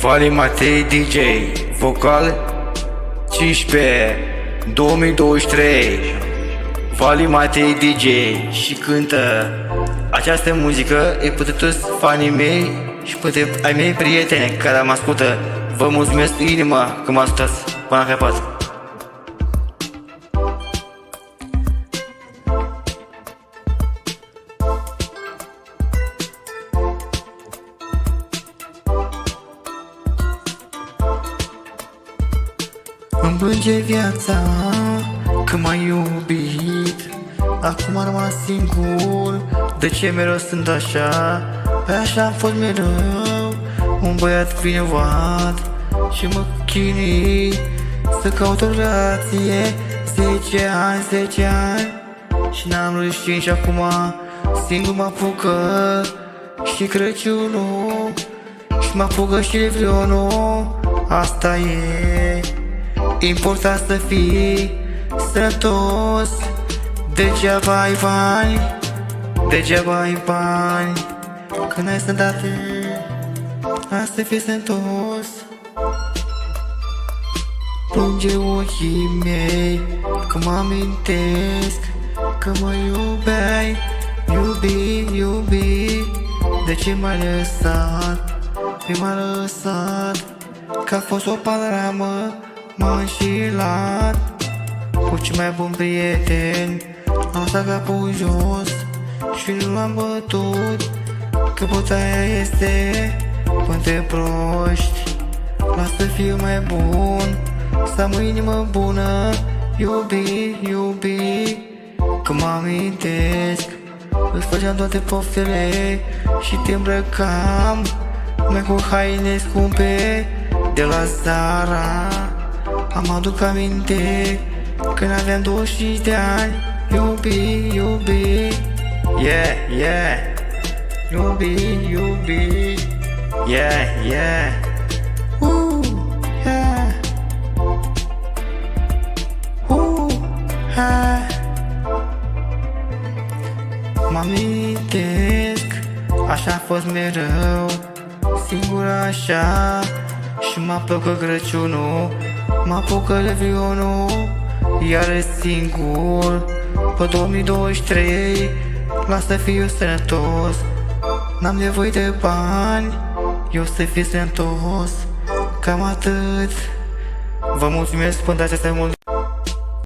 Vali Matei DJ, vocal 15, 2023. Vali Matei DJ și cântă această muzică e pentru toți fanii mei și pentru ai mei prieteni care mă ascultă. Vă mulțumesc din inima că mă ascultați până la capăt. Îmi plânge viața că m-ai iubit, acum am rămas singur. De ce mereu sunt așa? Așa am fost mereu, un băiat vinovat și mă chinui să caut o relație. 10 ani și n-am reușit și acum singur mă apucă și Crăciunul și mă apucă și Revelionul. Asta e important, să fii sănătos. Degeaba ai bani, degeaba ai bani, când ai sănătate, hai să fii sănătos. Plânge ochii mei că mă amintesc că mă iubeai, iubi. De ce m-ai lăsat? M-ai lăsat, că a fost o panoramă. M-am înșelat cu cel mai bun prieten, am stat capul jos și nu l-am bătut, că bătaia este pentru proști. Las să fiu mai bun, să am o inimă bună, iubi, că mă amintesc. Îți făceam toate poftele și te îmbrăcam mai cu haine scumpe de la Zara. Am aduc aminte când aveam 25 de ani, iubi, yeah, iubi, yeah, yeah. Mă amintesc, așa a fost mereu, singur așa, și mă apucă Crăciunul, mă apucă Revelionul, iar singur pe 2023. Las să fiu sănătos, n-am nevoie de bani, eu să fiu sănătos. Cam atât. Vă mulțumesc pentru aceste mult